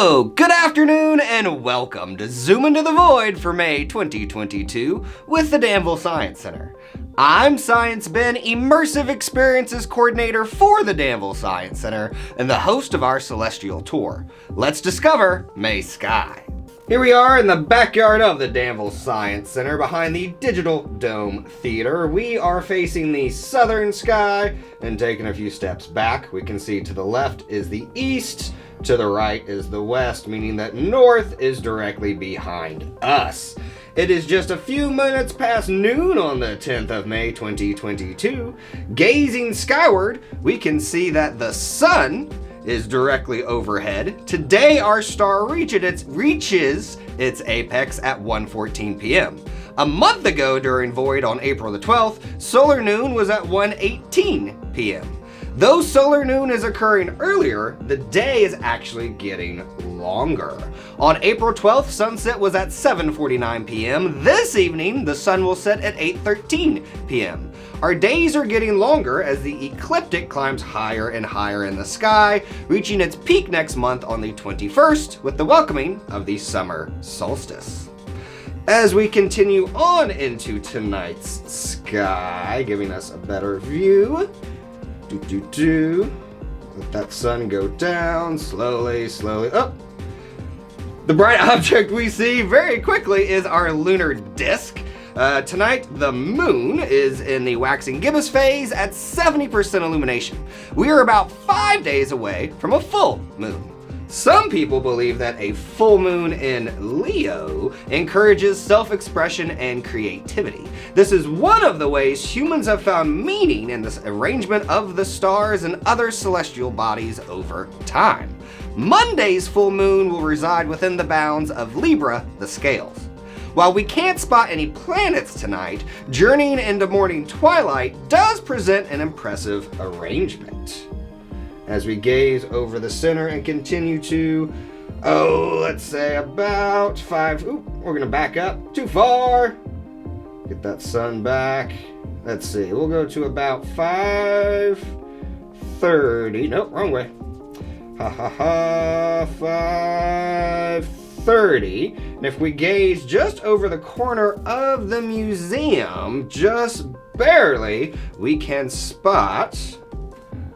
Hello, good afternoon, and welcome to Zoom Into the Void for May 2022 with the Danville Science Center. I'm Science Ben, Immersive Experiences Coordinator for the Danville Science Center and the host of our celestial tour. Let's discover May sky. Here we are in the backyard of the Danville Science Center behind the Digital Dome Theater. We are facing the southern sky, and taking a few steps back, we can see to the left is the east, to the right is the west, meaning that north is directly behind us. It is just a few minutes past noon on the 10th of May 2022. Gazing skyward, we can see that the sun is directly overhead. Today our star reaches its apex at 1:14 p.m. A month ago during Void on April the 12th, solar noon was at 1:18 p.m. Though solar noon is occurring earlier, the day is actually getting longer. On April 12th, sunset was at 7:49 p.m. This evening, the sun will set at 8:13 p.m. Our days are getting longer as the ecliptic climbs higher and higher in the sky, reaching its peak next month on the 21st with the welcoming of the summer solstice. As we continue on into tonight's sky, giving us a better view, let that sun go down slowly up. The bright object we see very quickly is our lunar disk. Tonight, the moon is in the waxing gibbous phase at 70% illumination. We are about 5 days away from a full moon. Some people believe that a full moon in Leo encourages self-expression and creativity. This is one of the ways humans have found meaning in this arrangement of the stars and other celestial bodies over time. Monday's full moon will reside within the bounds of Libra, the scales. While we can't spot any planets tonight, journeying into morning twilight does present an impressive arrangement. As we gaze over the center and continue to, let's say about we're gonna back up too far. Get that sun back. Let's see, we'll go to about 5:30. Nope, wrong way. 5:30. And if we gaze just over the corner of the museum, just barely, we can spot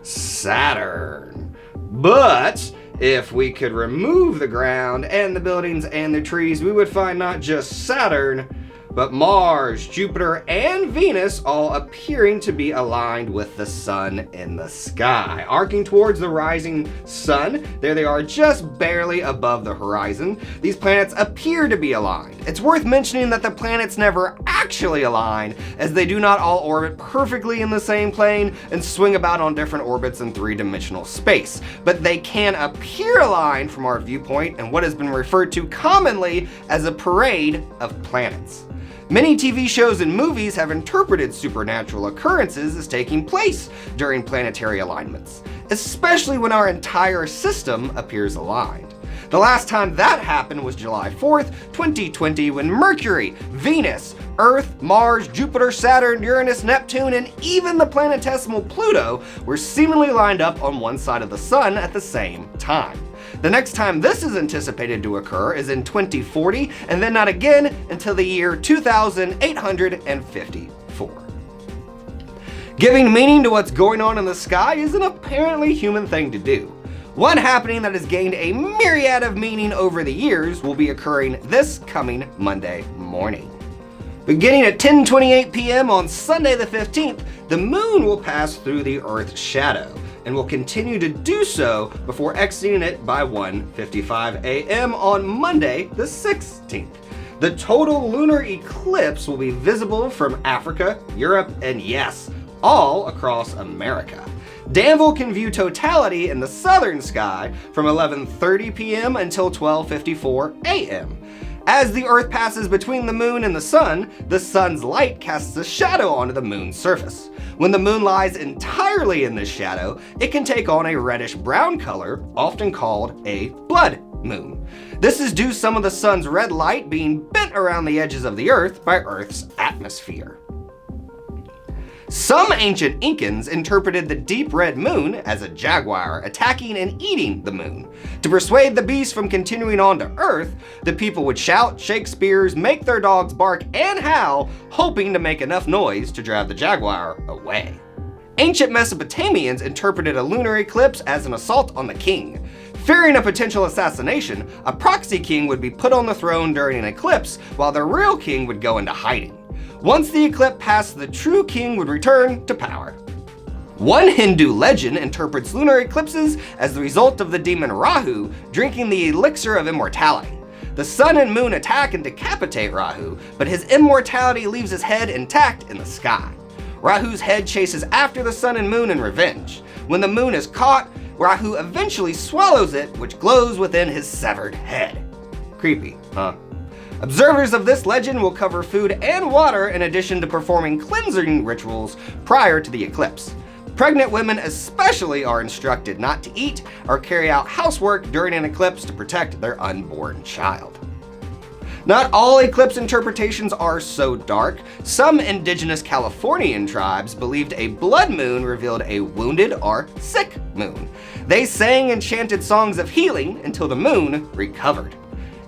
Saturn. But if we could remove the ground and the buildings and the trees, we would find not just Saturn, but Mars, Jupiter, and Venus all appearing to be aligned with the sun in the sky. Arcing towards the rising sun, there they are just barely above the horizon. These planets appear to be aligned. It's worth mentioning that the planets never actually align, as they do not all orbit perfectly in the same plane and swing about on different orbits in three-dimensional space. But they can appear aligned from our viewpoint in what has been referred to commonly as a parade of planets. Many TV shows and movies have interpreted supernatural occurrences as taking place during planetary alignments, especially when our entire system appears aligned. The last time that happened was July 4th, 2020, when Mercury, Venus, Earth, Mars, Jupiter, Saturn, Uranus, Neptune, and even the planetesimal Pluto were seemingly lined up on one side of the sun at the same time. The next time this is anticipated to occur is in 2040, and then not again until the year 2854. Giving meaning to what's going on in the sky is an apparently human thing to do. One happening that has gained a myriad of meaning over the years will be occurring this coming Monday morning. Beginning at 10:28 p.m. on Sunday the 15th, the moon will pass through the Earth's shadow and will continue to do so before exiting it by 1:55 a.m. on Monday the 16th. The total lunar eclipse will be visible from Africa, Europe, and yes, all across America. Danville can view totality in the southern sky from 11:30 p.m. until 12:54 a.m. As the Earth passes between the moon and the sun's light casts a shadow onto the moon's surface. When the moon lies entirely in this shadow, it can take on a reddish-brown color, often called a blood moon. This is due to some of the sun's red light being bent around the edges of the Earth by Earth's atmosphere. Some ancient Incans interpreted the deep red moon as a jaguar attacking and eating the moon. To persuade the beast from continuing on to Earth, the people would shout, shake spears, make their dogs bark and howl, hoping to make enough noise to drive the jaguar away. Ancient Mesopotamians interpreted a lunar eclipse as an assault on the king. Fearing a potential assassination, a proxy king would be put on the throne during an eclipse while the real king would go into hiding. Once the eclipse passed, the true king would return to power. One Hindu legend interprets lunar eclipses as the result of the demon Rahu drinking the elixir of immortality. The sun and moon attack and decapitate Rahu, but his immortality leaves his head intact in the sky. Rahu's head chases after the sun and moon in revenge. When the moon is caught, Rahu eventually swallows it, which glows within his severed head. Creepy, huh? Observers of this legend will cover food and water in addition to performing cleansing rituals prior to the eclipse. Pregnant women especially are instructed not to eat or carry out housework during an eclipse to protect their unborn child. Not all eclipse interpretations are so dark. Some indigenous Californian tribes believed a blood moon revealed a wounded or sick moon. They sang and chanted songs of healing until the moon recovered.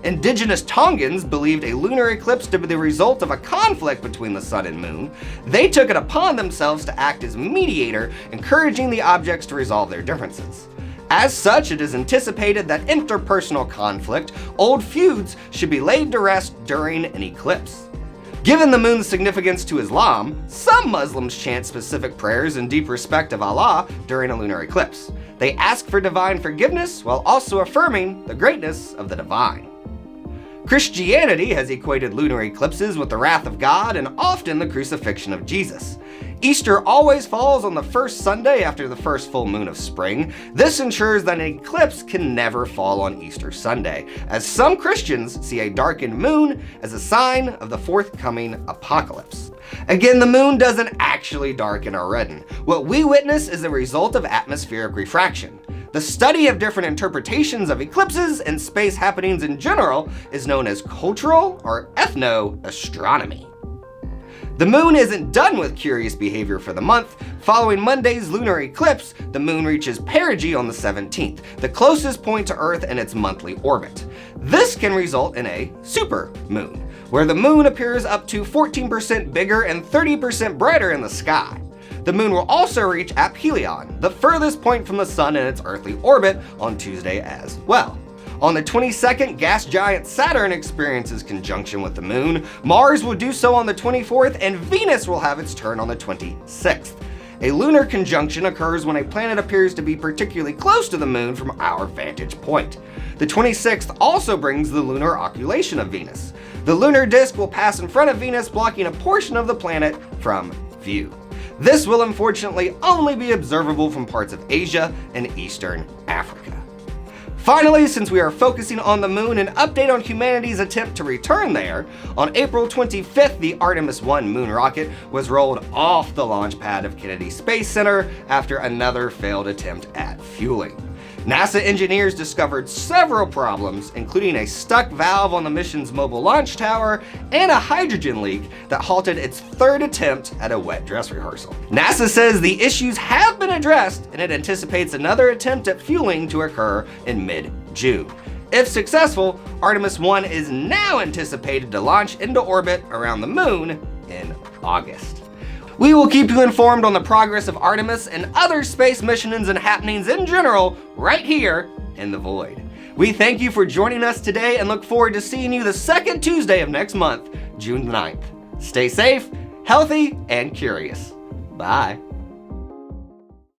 Indigenous Tongans believed a lunar eclipse to be the result of a conflict between the sun and moon. They took it upon themselves to act as mediator, encouraging the objects to resolve their differences. As such, it is anticipated that interpersonal conflict, old feuds, should be laid to rest during an eclipse. Given the moon's significance to Islam, some Muslims chant specific prayers in deep respect of Allah during a lunar eclipse. They ask for divine forgiveness while also affirming the greatness of the divine. Christianity has equated lunar eclipses with the wrath of God and often the crucifixion of Jesus. Easter always falls on the first Sunday after the first full moon of spring. This ensures that an eclipse can never fall on Easter Sunday, as some Christians see a darkened moon as a sign of the forthcoming apocalypse. Again, the moon doesn't actually darken or redden. What we witness is a result of atmospheric refraction. The study of different interpretations of eclipses and space happenings in general is known as cultural or ethno-astronomy. The moon isn't done with curious behavior for the month. Following Monday's lunar eclipse, the moon reaches perigee on the 17th, the closest point to Earth in its monthly orbit. This can result in a supermoon, where the moon appears up to 14% bigger and 30% brighter in the sky. The moon will also reach aphelion, the furthest point from the sun in its earthly orbit, on Tuesday as well. On the 22nd, gas giant Saturn experiences conjunction with the moon, Mars will do so on the 24th, and Venus will have its turn on the 26th. A lunar conjunction occurs when a planet appears to be particularly close to the moon from our vantage point. The 26th also brings the lunar occultation of Venus. The lunar disk will pass in front of Venus, blocking a portion of the planet from view. This will unfortunately only be observable from parts of Asia and Eastern Africa. Finally, since we are focusing on the moon, an update on humanity's attempt to return there. On April 25th, the Artemis 1 moon rocket was rolled off the launch pad of Kennedy Space Center after another failed attempt at fueling. NASA engineers discovered several problems, including a stuck valve on the mission's mobile launch tower and a hydrogen leak that halted its third attempt at a wet dress rehearsal. NASA says the issues have been addressed, and it anticipates another attempt at fueling to occur in mid-June. If successful, Artemis 1 is now anticipated to launch into orbit around the moon in August. We will keep you informed on the progress of Artemis and other space missions and happenings in general right here in The Void. We thank you for joining us today and look forward to seeing you the second Tuesday of next month, June 9th. Stay safe, healthy, and curious. Bye.